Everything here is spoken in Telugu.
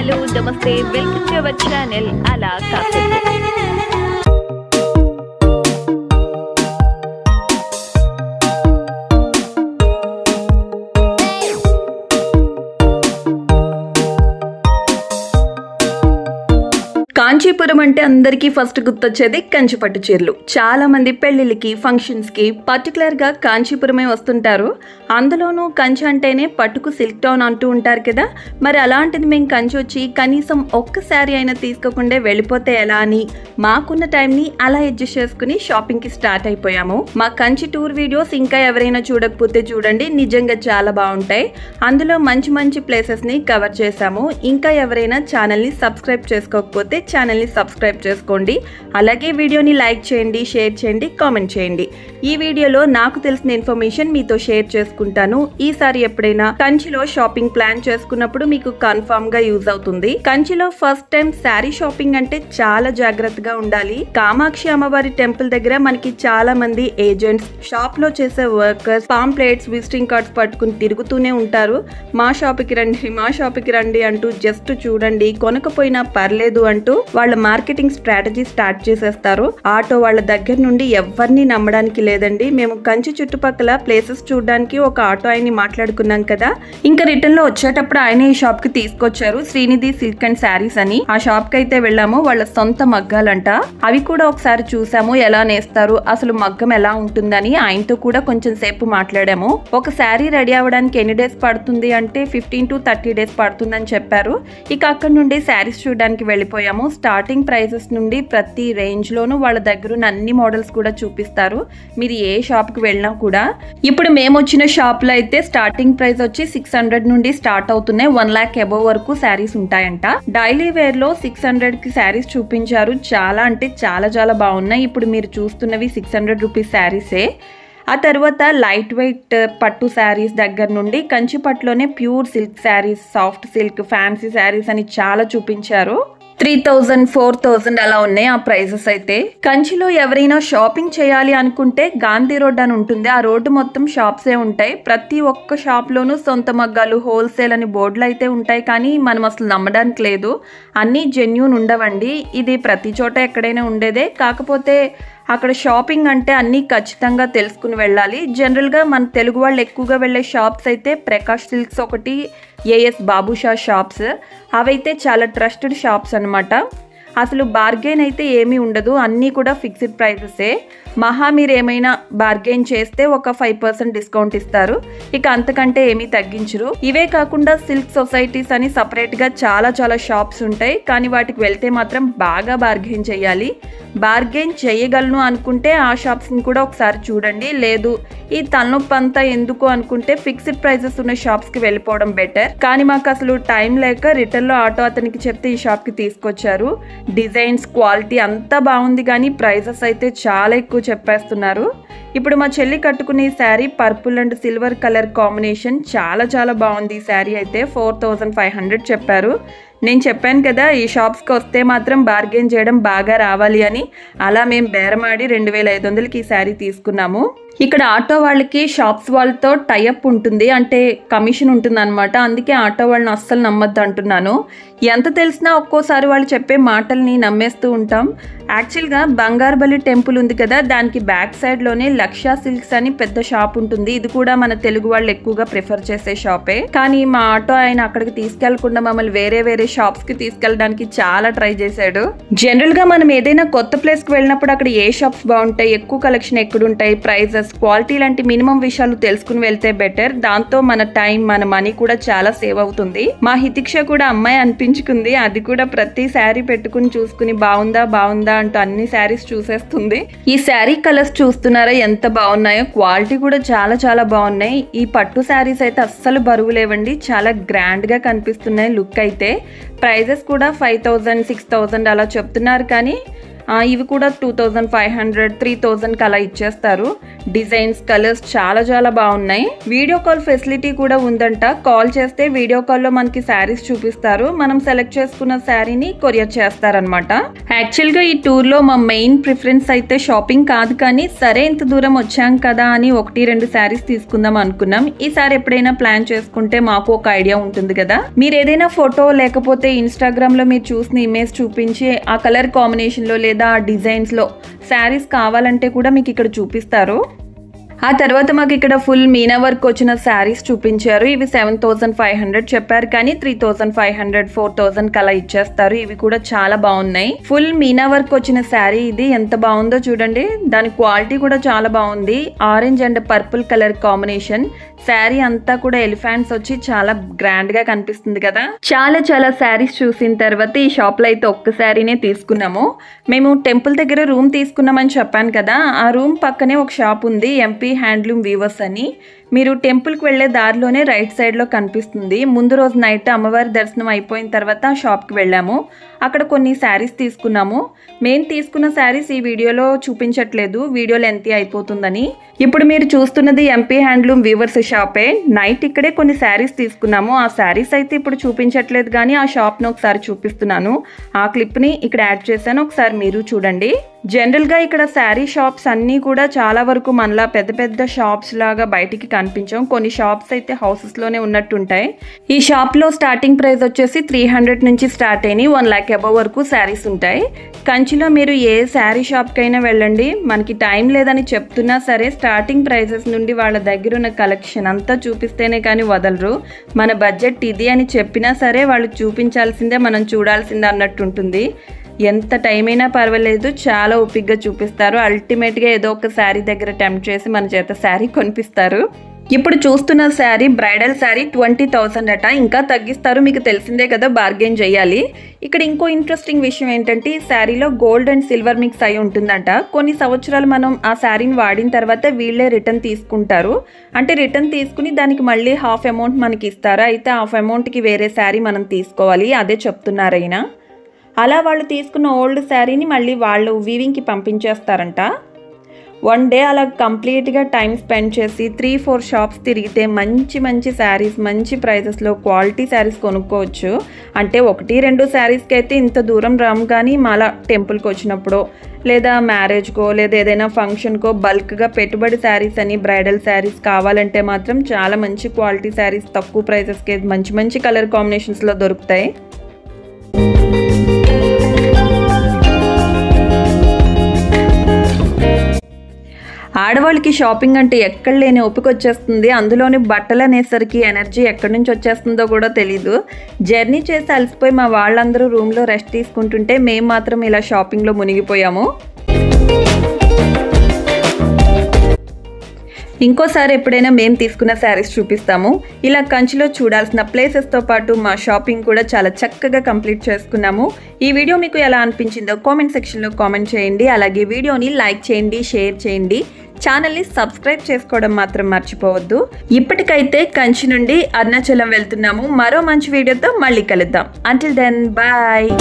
హలో నమస్తే వెల్కమ్ టు అవర్ ఛానల్ అలా కాసేపు. కాంచీపురం అంటే అందరికీ ఫస్ట్ గుర్తొచ్చేది కంచిపట్టు చీరలు. చాలా మంది పెళ్లిళ్ళకి ఫంక్షన్స్కి పర్టికులర్గా కాంచీపురమే వస్తుంటారు. అందులోనూ కంచి అంటేనే పట్టుకు సిల్క్ టౌన్ అంటూ ఉంటారు కదా. మరి అలాంటిది మేము కంచి వచ్చి కనీసం ఒక్క శారీ అయినా తీసుకోకుండా వెళ్ళిపోతే ఎలా అని మాకున్న టైంని అలా అడ్జస్ట్ చేసుకుని షాపింగ్కి స్టార్ట్ అయిపోయాము. మా కంచి టూర్ వీడియోస్ ఇంకా ఎవరైనా చూడకపోతే చూడండి, నిజంగా చాలా బాగుంటాయి. అందులో మంచి మంచి ప్లేసెస్ని కవర్ చేశాము. ఇంకా ఎవరైనా ఛానల్ని సబ్స్క్రైబ్ చేసుకోకపోతే ఛానల్ని సబ్స్క్రైబ్ చేసుకోండి. అలాగే వీడియోని లైక్ చేయండి, షేర్ చేయండి, కామెంట్ చేయండి. ఈ వీడియోలో నాకు తెలిసిన ఇన్ఫర్మేషన్ మీతో షేర్ చేసుకుంటాను. ఈసారి ఎప్పుడైనా కంచిలో షాపింగ్ ప్లాన్ చేసుకున్నప్పుడు మీకు కన్ఫర్మ్ గా యూజ్ అవుతుంది. కంచిలో ఫస్ట్ టైం శారీ షాపింగ్ అంటే చాలా జాగ్రత్తగా ఉండాలి. కామాక్షి అమ్మవారి టెంపుల్ దగ్గర మనకి చాలా మంది ఏజెంట్స్, షాప్ లో చేసే వర్కర్స్ పాంప్లెట్స్, విజిటింగ్ కార్డ్స్ పట్టుకుని తిరుగుతూనే ఉంటారు. మా షాప్కి రండి, మా షాప్కి రండి అంటూ జస్ట్ చూడండి, కొనకపోయినా పర్లేదు అంటూ వాళ్ళ మార్కెటింగ్ స్ట్రాటజీ స్టార్ట్ చేసేస్తారు. ఆటో వాళ్ళ దగ్గర నుండి ఎవరిని నమ్మడానికి లేదండి. మేము కంచి చుట్టుపక్కల ప్లేసెస్ చూడడానికి ఒక ఆటో ఆయన్ని మాట్లాడుకున్నాం కదా. ఇంకా రిటర్న్ లో వచ్చేటప్పుడు ఆయన ఈ షాప్ కి తీసుకొచ్చారు, శ్రీనిధి సిల్క్ అండ్ శారీస్ అని. ఆ షాప్ కి అయితే వెళ్ళాము. వాళ్ళ సొంత మగ్గాలంట. అవి కూడా ఒకసారి చూసాము, ఎలా నేస్తారు, అసలు మగ్గం ఎలా ఉంటుందని ఆయనతో కూడా కొంచెం సేపు మాట్లాడాము. ఒక శారీ రెడీ అవ్వడానికి ఎన్ని డేస్ పడుతుంది అంటే 15 to 30 డేస్ పడుతుందని చెప్పారు. ఇక అక్కడ నుండి శారీస్ చూడడానికి వెళ్ళిపోయాము. స్టార్టింగ్ ప్రైసెస్ నుండి ప్రతి రేంజ్ లోను వాళ్ళ దగ్గర ఉన్న అన్ని మోడల్స్ కూడా చూపిస్తారు. మీరు ఏ షాప్ కి వెళ్ళినా కూడా. ఇప్పుడు మేము వచ్చిన షాప్ లో అయితే స్టార్టింగ్ ప్రైస్ వచ్చి 600 నుండి స్టార్ట్ అవుతున్నాయి. 1 lakh అబోవ్ వరకు శారీస్ ఉంటాయంట. డైలీ వేర్ లో 600 కి శారీస్ చూపించారు. చాలా అంటే చాలా చాలా బాగున్నాయి. ఇప్పుడు మీరు చూస్తున్నవి 600 రూపీస్ శారీసే. ఆ తర్వాత లైట్ వెయిట్ పట్టు శారీస్ దగ్గర నుండి కంచి పట్టులోనే pure silk saris, soft silk, fancy saris అని చాలా చూపించారు. 3000, 4000 అలా ఉన్నాయి ఆ ప్రైసెస్ అయితే. కంచిలో ఎవరైనా షాపింగ్ చేయాలి అనుకుంటే గాంధీ రోడ్ అని ఉంటుంది. ఆ రోడ్డు మొత్తం షాప్సే ఉంటాయి. ప్రతి ఒక్క షాప్ లోనూ సొంత మగ్గాలు, హోల్సేల్ అని బోర్డులు అయితే ఉంటాయి. కానీ మనం అసలు నమ్మడానికి లేదు. అన్నీ జెన్యూన్ ఉండవండి. ఇది ప్రతి చోట ఎక్కడైనా ఉండేదే. కాకపోతే అక్కడ షాపింగ్ అంటే అన్నీ ఖచ్చితంగా తెలుసుకుని వెళ్ళాలి. జనరల్గా మన తెలుగు వాళ్ళు ఎక్కువగా వెళ్ళే షాప్స్ అయితే ప్రకాష్ సిల్క్స్ ఒకటి, ఏఎస్ బాబుషా షాప్స్. అవైతే చాలా ట్రస్టెడ్ షాప్స్ అనమాట. అసలు బార్గెన్ అయితే ఏమీ ఉండదు, అన్నీ కూడా ఫిక్స్డ్ ప్రైసెసే. మహా మీరు ఏమైనా బార్గెన్ చేస్తే ఒక 5% డిస్కౌంట్ ఇస్తారు. ఇక అంతకంటే ఏమీ తగ్గించరు. ఇవే కాకుండా సిల్క్ సొసైటీస్ అని సపరేట్గా చాలా చాలా షాప్స్ ఉంటాయి. కానీ వాటికి వెళ్తే మాత్రం బాగా బార్గెన్ చేయాలి. బార్గెన్ చేయగలను అనుకుంటే ఆ షాప్స్ని కూడా ఒకసారి చూడండి. లేదు ఈ తలనొప్పి అంతా ఎందుకు అనుకుంటే ఫిక్స్డ్ ప్రైసెస్ ఉన్న షాప్స్కి వెళ్ళిపోవడం బెటర్. కానీ మాకు అసలు టైం లేక రిటర్న్లో ఆటో అతనికి చెప్తే ఈ షాప్కి తీసుకొచ్చారు. డిజైన్స్, క్వాలిటీ అంతా బాగుంది, కానీ ప్రైసెస్ అయితే చాలా ఎక్కువ చెప్పేస్తున్నారు. ఇప్పుడు మా చెల్లి కట్టుకునే sari purple and silver colour combination చాలా చాలా బాగుంది. ఈ శారీ అయితే 4500 చెప్పారు. నేను చెప్పాను కదా ఈ షాప్స్కి వస్తే మాత్రం బార్గెన్ చేయడం బాగా రావాలి అని. అలా మేము బేరమాడి 2500కి ఈ శారీ తీసుకున్నాము. ఇక్కడ ఆటో వాళ్ళకి షాప్స్ వాళ్ళతో టైఅప్ ఉంటుంది, అంటే కమిషన్ ఉంటుంది అనమాట. అందుకే ఆటో వాళ్ళని అస్సలు నమ్మద్దు అంటున్నాను. ఎంత తెలిసినా ఒక్కోసారి వాళ్ళు చెప్పే మాటల్ని నమ్మేస్తూ ఉంటాం. యాక్చువల్గా బంగారుబలి టెంపుల్ ఉంది కదా, దానికి బ్యాక్ సైడ్లోనే లక్ష సిల్క్స్ అని పెద్ద షాప్ ఉంటుంది. ఇది కూడా మన తెలుగు వాళ్ళు ఎక్కువగా ప్రిఫర్ చేసే షాపే. కానీ మా ఆటో ఆయన అక్కడికి తీసుకెళ్లకుండా మమ్మల్ని వేరే వేరే షాప్స్కి తీసుకెళ్ళడానికి చాలా ట్రై చేశాడు. జనరల్గా మనం ఏదైనా కొత్త ప్లేస్కి వెళ్ళినప్పుడు అక్కడ ఏ షాప్స్ బాగుంటాయి, ఎక్కువ కలెక్షన్ ఎక్కడుంటాయి, ప్రైజెస్, క్వాలిటీ లాంటి మినిమం విషయాలు తెలుసుకుని వెళ్తే బెటర్. దాంతో మన టైం, మన మనీ కూడా చాలా సేవ్ అవుతుంది. మా హితిక్ష కూడా అమ్మాయి అనిపించుకుంది. అది కూడా ప్రతి శారీ పెట్టుకుని చూసుకుని బాగుందా బాగుందా అంటూ అన్ని శారీస్ చూసేస్తుంది. ఈ శారీ కలర్స్ చూస్తున్నారా ఎంత బాగున్నాయో, క్వాలిటీ కూడా చాలా చాలా బాగున్నాయి. ఈ పట్టు శారీస్ అయితే అస్సలు బరువు లేవండి, చాలా గ్రాండ్ గా కనిపిస్తున్నాయి లుక్ అయితే. ప్రైజెస్ కూడా 5000, 6000 అలా చెప్తున్నారు. కానీ ఇవి కూడా 2500 3000కి అలా ఇచ్చేస్తారు. డిజైన్స్ కలర్స్ చాలా బాగున్నాయి. వీడియో కాల్ ఫెసిలిటీ కూడా ఉందంట. కాల్ చేస్తే వీడియో కాల్లో మనకి శారీస్ చూపిస్తారు. మనం సెలెక్ట్ చేసుకున్న శారీని కొరియర్ చేస్తారనమాట. యాక్చువల్గా ఈ టూర్లో మా మెయిన్ ప్రిఫరెన్స్ అయితే షాపింగ్ కాదు, కానీ సరే ఇంత దూరం వచ్చాం కదా అని 1-2 శారీస్ తీసుకుందాం అనుకున్నాం. ఈసారి ఎప్పుడైనా ప్లాన్ చేసుకుంటే మాకు ఒక ఐడియా ఉంటుంది కదా. మీరు ఏదైనా ఫోటో లేకపోతే ఇన్స్టాగ్రామ్ లో మీరు చూసిన ఇమేజ్ చూపించి ఆ కలర్ కాంబినేషన్ లో లేదా ఆ డిజైన్స్ లో శారీస్ కావాలంటే కూడా మీకు ఇక్కడ చూపిస్తారు. ఆ తర్వాత మాకు ఇక్కడ ఫుల్ మీనా వర్క్ వచ్చిన శారీస్ చూపించారు. ఇవి 7500 చెప్పారు, కానీ 3500 4000కి అలా ఇచ్చేస్తారు. ఇవి కూడా చాలా బాగున్నాయి. ఫుల్ మీనా వర్క్ వచ్చిన శారీ ఇది ఎంత బాగుందో చూడండి. దాని క్వాలిటీ కూడా చాలా బాగుంది. Orange and purple colour combination. Sari అంతా కూడా ఎలిఫెంట్స్ వచ్చి చాలా గ్రాండ్ గా కనిపిస్తుంది కదా. చాలా శారీస్ చూసిన తర్వాత ఈ షాప్ లో అయితే ఒక్క శారీనే తీసుకున్నాము. మేము టెంపుల్ దగ్గర రూమ్ తీసుకున్నామని చెప్పాను కదా. ఆ రూమ్ పక్కనే ఒక షాప్ ఉంది, ఎంపీ హ్యాండ్లూమ్ వీవర్స్ అని. మీరు టెంపుల్కి వెళ్ళే దారిలోనే రైట్ సైడ్లో కనిపిస్తుంది. ముందు రోజు నైట్ అమ్మవారి దర్శనం అయిపోయిన తర్వాత ఆ షాప్కి వెళ్ళాము. అక్కడ కొన్ని శారీస్ తీసుకున్నాము. మేము తీసుకున్న శారీస్ ఈ వీడియోలో చూపించట్లేదు, వీడియో లెంతీ అయిపోతుందని. ఇప్పుడు మీరు చూస్తున్నది ఎంపీ హ్యాండ్లూమ్ వీవర్స్ షాపే. నైట్ ఇక్కడే కొన్ని శారీస్ తీసుకున్నాము. ఆ శారీస్ అయితే ఇప్పుడు చూపించట్లేదు, కానీ ఆ షాప్ను ఒకసారి చూపిస్తున్నాను. ఆ క్లిప్ని ఇక్కడ యాడ్ చేశాను, ఒకసారి మీరు చూడండి. జనరల్గా ఇక్కడ శారీ షాప్స్ అన్నీ కూడా చాలా వరకు మనలా పెద్ద షాప్స్ లాగా బయటికి కనిపించాం. కొన్ని షాప్స్ అయితే హౌసెస్లోనే ఉన్నట్టుంటాయి. ఈ షాప్లో స్టార్టింగ్ ప్రైస్ వచ్చేసి 300 నుంచి స్టార్ట్ అయినాయి 1 lakh అబవ్ వరకు శారీస్ ఉంటాయి. కంచిలో మీరు ఏ శారీ షాప్కైనా వెళ్ళండి, మనకి టైం లేదని చెప్తున్నా సరే స్టార్టింగ్ ప్రైజెస్ నుండి వాళ్ళ దగ్గర ఉన్న కలెక్షన్ అంతా చూపిస్తేనే కానీ వదలరు. మన బడ్జెట్ ఇది అని చెప్పినా సరే వాళ్ళు చూపించాల్సిందే, మనం చూడాల్సిందే అన్నట్టుంటుంది. ఎంత టైం అయినా పర్వాలేదు, చాలా ఓపిక్గా చూపిస్తారు. అల్టిమేట్గా ఏదో ఒక శారీ దగ్గర టెంప్ట్ చేసి మన చేత శారీ కొనిపిస్తారు. ఇప్పుడు చూస్తున్న శారీ బ్రైడల్ శారీ 20,000 అట. ఇంకా తగ్గిస్తారు, మీకు తెలిసిందే కదా, బార్గెన్ చేయాలి. ఇక్కడ ఇంకో ఇంట్రెస్టింగ్ విషయం ఏంటంటే ఈ శారీలో గోల్డ్ అండ్ సిల్వర్ మిక్స్ అయి ఉంటుందంట. కొన్ని సంవత్సరాలు మనం ఆ శారీని వాడిన తర్వాత వీళ్ళే రిటర్న్ తీసుకుంటారు. అంటే రిటర్న్ తీసుకుని దానికి మళ్ళీ హాఫ్ అమౌంట్ మనకి ఇస్తారు. అయితే హాఫ్ అమౌంట్కి వేరే శారీ మనం తీసుకోవాలి, అదే చెప్తున్నారు అయినా. అలా వాళ్ళు తీసుకున్న ఓల్డ్ శారీని మళ్ళీ వాళ్ళు వీవింగ్కి పంపించేస్తారంట. 1 డే అలా కంప్లీట్గా టైం స్పెండ్ చేసి 3-4 షాప్స్ తిరిగితే మంచి శారీస్ మంచి ప్రైజెస్లో క్వాలిటీ శారీస్ కొనుక్కోవచ్చు. అంటే 1-2 శారీస్కి అయితే ఇంత దూరం రాము, కానీ మళ్ళా టెంపుల్కి వచ్చినప్పుడు లేదా మ్యారేజ్కో లేదా ఏదైనా ఫంక్షన్కో బల్క్గా పెట్టుబడి శారీస్ అని బ్రైడల్ శారీస్ కావాలంటే మాత్రం చాలా మంచి క్వాలిటీ శారీస్ తక్కువ ప్రైజెస్కి మంచి కలర్ కాంబినేషన్స్లో దొరుకుతాయి. ఆడవాళ్ళకి షాపింగ్ అంటే ఎక్కడ లేని ఓపిక వచ్చేస్తుంది. అందులోని బట్టలు అనేసరికి ఎనర్జీ ఎక్కడి నుంచి వచ్చేస్తుందో కూడా తెలీదు. జర్నీ చేసి అలసిపోయి మా వాళ్ళందరూ రూమ్లో రెస్ట్ తీసుకుంటుంటే మేము మాత్రం ఇలా షాపింగ్లో మునిగిపోయాము. ఇంకోసారి ఎప్పుడైనా మేము తీసుకున్న శారీస్ చూపిస్తాము. ఇలా కంచిలో చూడాల్సిన ప్లేసెస్తో పాటు మా షాపింగ్ కూడా చాలా చక్కగా కంప్లీట్ చేసుకున్నాము. ఈ వీడియో మీకు ఎలా అనిపించిందో కామెంట్ సెక్షన్లో కామెంట్ చేయండి. అలాగే వీడియోని లైక్ చేయండి, షేర్ చేయండి. ఛానల్ని సబ్స్క్రైబ్ చేసుకోవడం మాత్రం మర్చిపోవద్దు. ఇప్పటికైతే కంచి నుండి అరుణాచలం వెళ్తున్నాము. మరో మంచి వీడియోతో మళ్ళీ కలుద్దాం. Until then bye.